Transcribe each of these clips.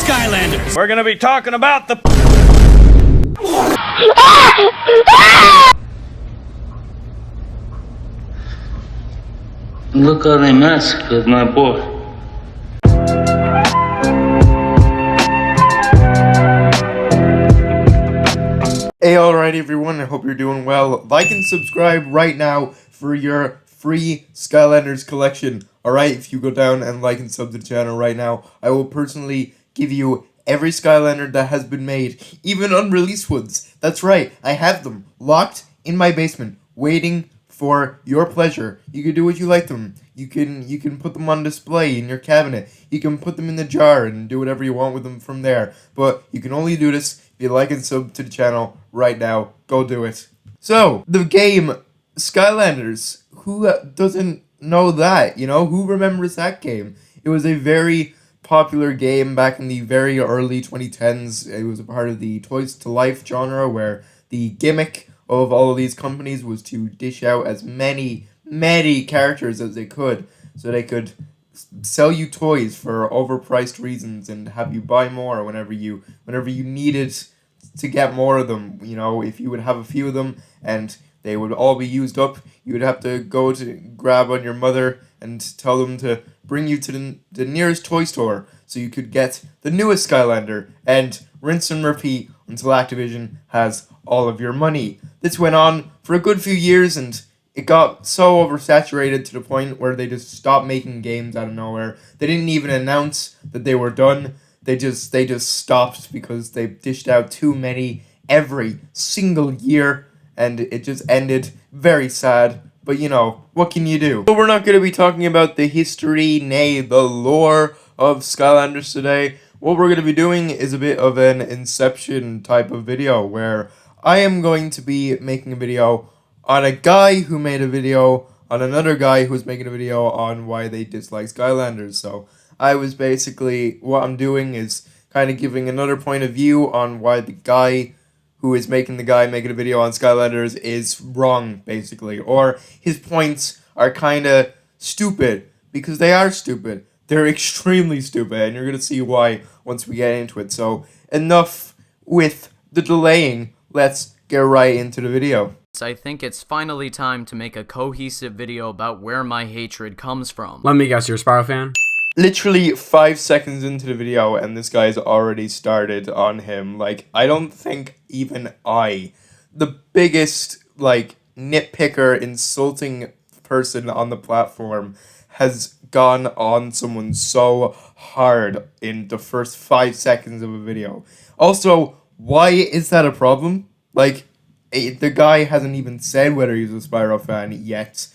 Skylanders. We're gonna be talking about the... Look how they massacred my boy. Hey, alright everyone, I hope you're doing well. Like and subscribe right now for your free Skylanders collection. Alright, if you go down and like and sub to the channel right now, I will personally give you every Skylander that has been made, even unreleased ones. That's right, I have them locked in my basement, waiting for your pleasure. You can do what you like them. You can put them on display in your cabinet. You can put them in the jar and do whatever you want with them from there. But you can only do this if you like and sub to the channel right now. Go do it. So, the game Skylanders. Who doesn't know that, you know? Who remembers that game? It was a very popular game back in the very early 2010s. It was a part of the Toys to Life genre where the gimmick of all of these companies was to dish out as many characters as they could, so they could sell you toys for overpriced reasons and have you buy more whenever you needed to get more of them. You know, if you would have a few of them and they would all be used up, you would have to go to grab on your mother and tell them to bring you to the nearest toy store so you could get the newest Skylander and rinse and repeat until Activision has all of your money. This went on for a good few years and it got so oversaturated to the point where they just stopped making games out of nowhere. They didn't even announce that they were done. They just stopped because they dished out too many every single year and it just ended very sad. But you know, what can you do? So we're not going to be talking about the history, nay, the lore of Skylanders today. What we're going to be doing is a bit of an Inception type of video where I am going to be making a video on a guy who made a video on another guy who's making a video on why they dislike Skylanders. So I was basically, what I'm doing is kind of giving another point of view on why the guy who is making a video on Skylanders is wrong, basically. Or his points are kind of stupid, because they are stupid. They're extremely stupid, and you're going to see why once we get into it. So enough with the delaying. Let's get right into the video. I think it's finally time to make a cohesive video about where my hatred comes from. Let me guess, you're a Spyro fan? Literally 5 seconds into the video and this guy's already started on him. Like, I don't think even the biggest, like, nitpicker, insulting person on the platform, has gone on someone so hard in the first 5 seconds of a video. Also, why is that a problem? Like, the guy hasn't even said whether he's a Spyro fan yet.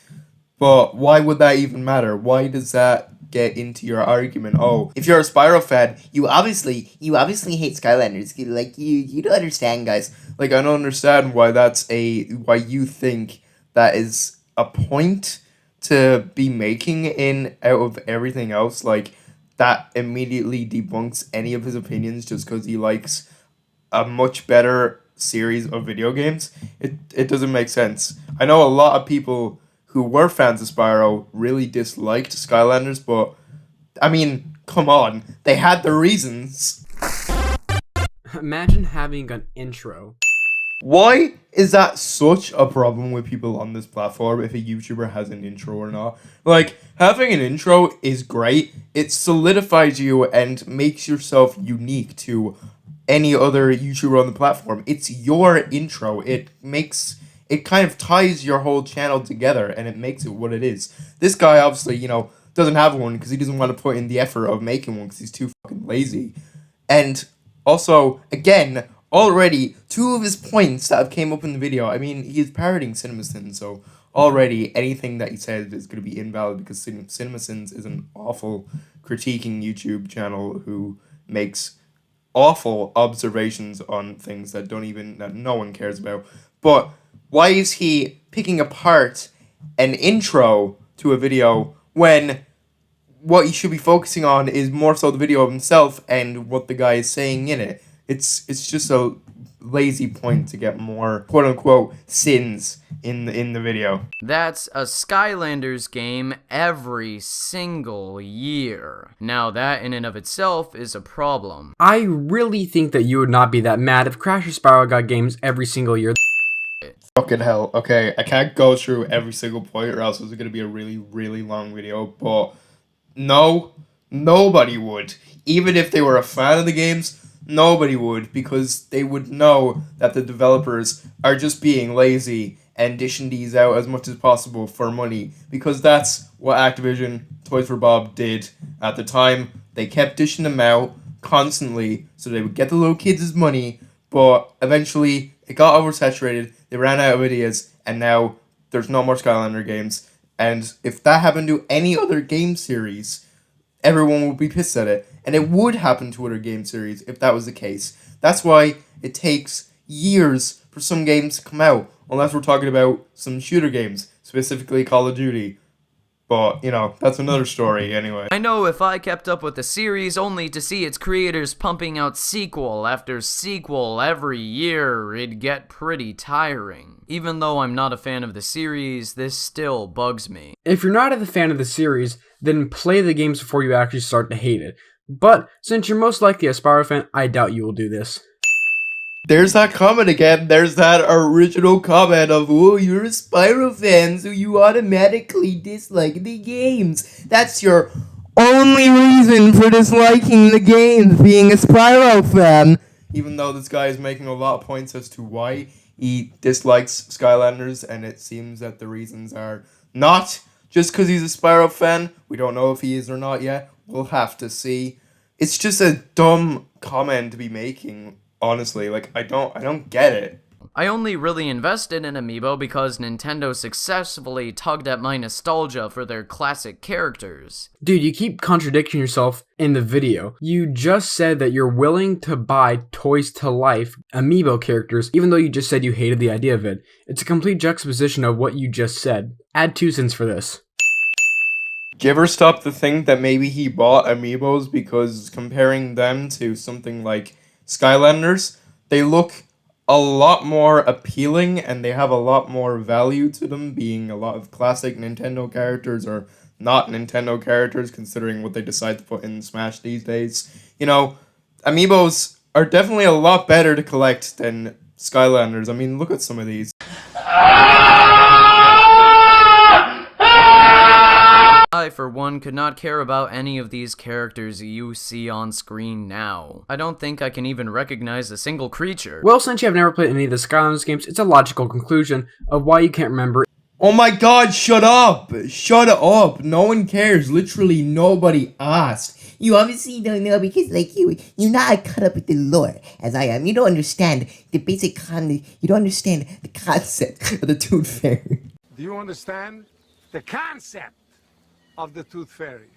But why would that even matter? Why does that get into your argument? Oh, if you're a Spyro fan, you obviously hate Skylanders. Like, you don't understand, guys. Like, I don't understand why why you think that is a point to be making out of everything else. Like, that immediately debunks any of his opinions just because he likes a much better series of video games. It doesn't make sense. I know a lot of people who were fans of Spyro really disliked Skylanders, but I mean, come on, they had their reasons. Imagine having an intro. Why is that such a problem with people on this platform if a YouTuber has an intro or not? Like, having an intro is great. It solidifies you and makes yourself unique to any other YouTuber on the platform. It's your intro. It kind of ties your whole channel together and it makes it what it is. This guy obviously, you know, doesn't have one because he doesn't want to put in the effort of making one because he's too fucking lazy. And also, again, already, 2 of his points that have came up in the video, I mean, he is parroting CinemaSins, so already anything that he says is going to be invalid because CinemaSins is an awful critiquing YouTube channel who makes awful observations on things that no one cares about. But why is he picking apart an intro to a video when what you should be focusing on is more so the video of himself and what the guy is saying in it? It's just a lazy point to get more quote unquote sins in the video. That's a Skylanders game every single year. Now that in and of itself is a problem. I really think that you would not be that mad if Crash or Spyro got games every single year. Fucking hell. Okay, I can't go through every single point or else it's going to be a really, really long video, but no, nobody would. Even if they were a fan of the games, nobody would, because they would know that the developers are just being lazy and dishing these out as much as possible for money, because that's what Activision, Toys for Bob did at the time. They kept dishing them out constantly so they would get the little kids' money, but eventually it got oversaturated, they ran out of ideas, and now there's no more Skylander games. And if that happened to any other game series, everyone would be pissed at it. And it would happen to other game series if that was the case. That's why it takes years for some games to come out, unless we're talking about some shooter games, specifically Call of Duty. But, you know, that's another story anyway. I know if I kept up with the series only to see its creators pumping out sequel after sequel every year, it'd get pretty tiring. Even though I'm not a fan of the series, this still bugs me. If you're not a fan of the series, then play the games before you actually start to hate it. But since you're most likely a Spyro fan, I doubt you will do this. There's that comment again. There's that original comment of, oh, you're a Spyro fan, so you automatically dislike the games. That's your only reason for disliking the games, being a Spyro fan. Even though this guy is making a lot of points as to why he dislikes Skylanders, and it seems that the reasons are not just because he's a Spyro fan. We don't know if he is or not yet. We'll have to see. It's just a dumb comment to be making, honestly. Like, I don't get it. I only really invested in Amiibo because Nintendo successfully tugged at my nostalgia for their classic characters. Dude, you keep contradicting yourself in the video. You just said that you're willing to buy Toys to Life Amiibo characters, even though you just said you hated the idea of it. It's a complete juxtaposition of what you just said. Add 2 cents for this. Do you ever stop to think that maybe he bought Amiibos because comparing them to something like Skylanders, they look a lot more appealing and they have a lot more value to them, being a lot of classic Nintendo characters or not Nintendo characters, considering what they decide to put in Smash these days. You know, Amiibos are definitely a lot better to collect than Skylanders. I mean, look at some of these. I, for one, could not care about any of these characters you see on screen now. I don't think I can even recognize a single creature. Well, since you have never played any of the Skylanders games, it's a logical conclusion of why you can't remember. Oh my god, shut up! Shut up! No one cares. Literally nobody asked. You obviously don't know because, like, you're not caught up with the lore as I am. You don't understand the basic you don't understand the concept of the Tooth Fairy. Do you understand the concept of the Tooth Fairy?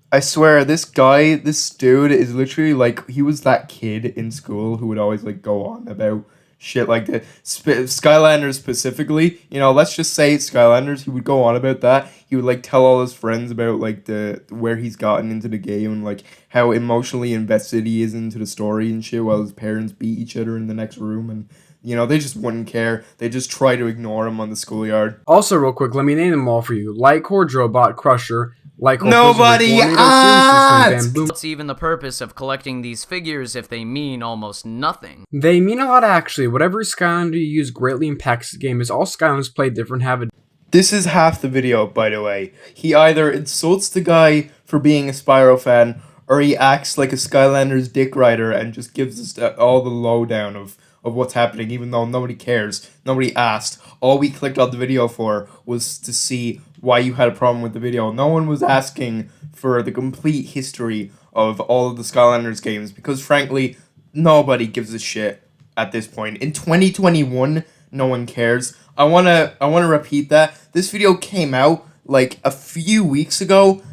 I swear, this dude is literally like, he was that kid in school who would always like go on about shit like that. Skylanders specifically, you know, let's just say Skylanders, he would go on about that. He would like tell all his friends about like where he's gotten into the game and like how emotionally invested he is into the story and shit, while his parents beat each other in the next room, and you know, they just wouldn't care. They just try to ignore him on the schoolyard. Also, real quick, let me name them all for you. Lightcore, Drobot, Crusher, Lightcore, Nobody asked! What's even the purpose of collecting these figures if they mean almost nothing? They mean a lot, actually. Whatever Skylander you use greatly impacts the game, as all Skylanders play different have a... This is half the video, by the way. He either insults the guy for being a Spyro fan, or he acts like a Skylanders dick rider and just gives us all the lowdown of what's happening, even though nobody cares. Nobody asked. All we clicked on the video for was to see why you had a problem with the video. No one was asking for the complete history of all of the Skylanders games, because frankly, nobody gives a shit at this point. In 2021, no one cares. I wanna repeat that. This video came out like a few weeks ago,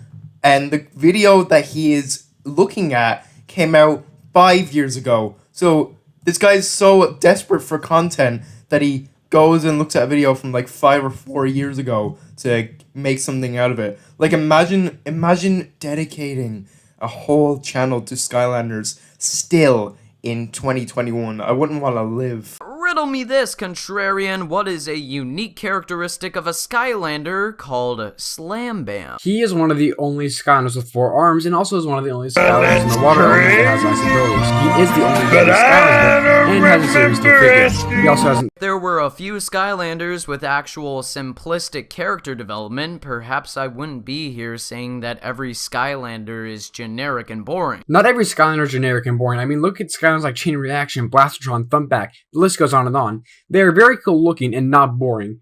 and the video that he is looking at came out 5 years ago. So this guy's so desperate for content that he goes and looks at a video from like 5 or 4 years ago to make something out of it. Like, imagine dedicating a whole channel to Skylanders still in 2021. I wouldn't want to live. Riddle me this, contrarian. What is a unique characteristic of a Skylander called Slam Bam? He is one of the only Skylanders with 4 arms, and also is one of the only Skylanders in the water element that has ice abilities. He is the only Baby Skylander, and has a Series 2 figure. He also has an... There were a few Skylanders with actual simplistic character development. Perhaps I wouldn't be here saying that every Skylander is generic and boring. Not every Skylander is generic and boring. I mean, look at Skylanders like Chain Reaction, Blastertron, Thumpback. The list goes on and on. They are very cool looking and not boring.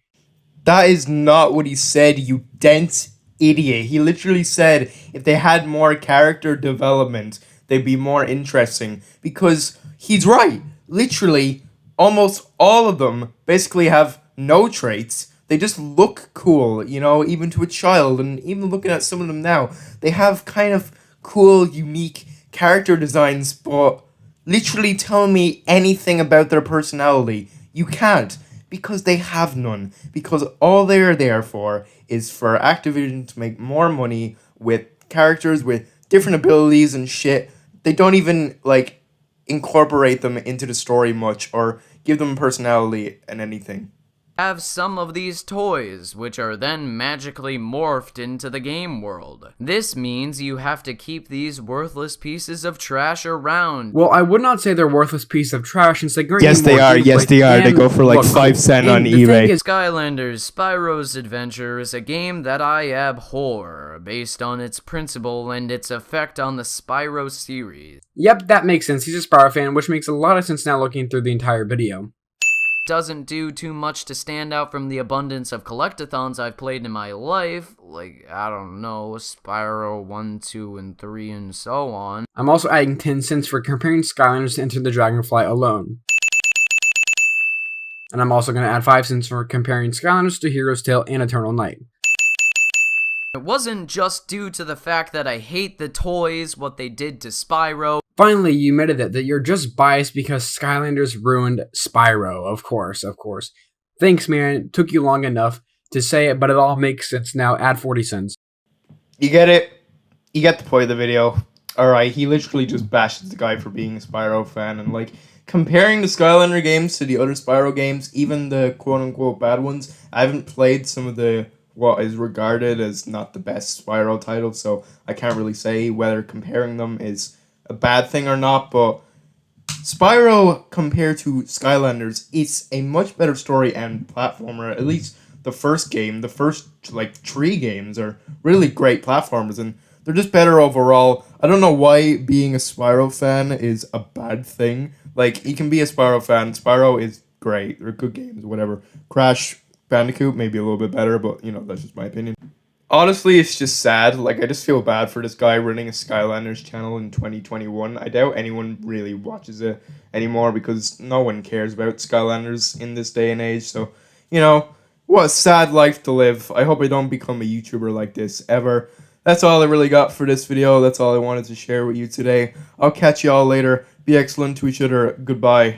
That is not what he said, you dense idiot. He literally said if they had more character development, they'd be more interesting. Because he's right. Literally, almost all of them basically have no traits. They just look cool, you know, even to a child. And even looking at some of them now, they have kind of cool, unique character designs, but literally tell me anything about their personality. You can't, because they have none. Because all they are there for is for Activision to make more money with characters with different abilities and shit. They don't even, like, incorporate them into the story much or give them personality and anything. Have some of these toys, which are then magically morphed into the game world. This means you have to keep these worthless pieces of trash around. Well, I would not say they're worthless piece of trash since they grant Yes, you they more are. gameplay Yes, they are. They and go for like look 5 cool. cents And on the eBay. thing is, Skylanders Spyro's Adventure is a game that I abhor, based on its principle and its effect on the Spyro series. yep, that makes sense. He's a Spyro fan, which makes a lot of sense now looking through the entire video. Doesn't do too much to stand out from the abundance of collectathons I've played in my life, like, I don't know, Spyro 1, 2, and 3, and so on. I'm also adding 10 cents for comparing Skylanders to Enter the Dragonfly alone. And I'm also going to add 5 cents for comparing Skylanders to Hero's Tale and Eternal Night. It wasn't just due to the fact that I hate the toys, what they did to Spyro. Finally, you admitted it, that you're just biased because Skylanders ruined Spyro. Of course. Thanks, man. It took you long enough to say it, but it all makes sense now. Add 40 cents. You get it? You get the point of the video. Alright, he literally just bashes the guy for being a Spyro fan, and like, comparing the Skylander games to the other Spyro games, even the quote-unquote bad ones, I haven't played some of the what is regarded as not the best Spyro titles, so I can't really say whether comparing them is a bad thing or not, but Spyro compared to Skylanders, it's a much better story and platformer. At least the first game, the first like 3 games are really great platformers, and they're just better overall. I don't know why being a Spyro fan is a bad thing. Like, you can be a Spyro fan. Spyro is great. They're good games, whatever. Crash Bandicoot maybe a little bit better, but you know, that's just my opinion. Honestly, it's just sad. Like, I just feel bad for this guy running a Skylanders channel in 2021. I doubt anyone really watches it anymore because no one cares about Skylanders in this day and age. So, you know, what a sad life to live. I hope I don't become a YouTuber like this ever. That's all I really got for this video. That's all I wanted to share with you today. I'll catch y'all later. Be excellent to each other. Goodbye.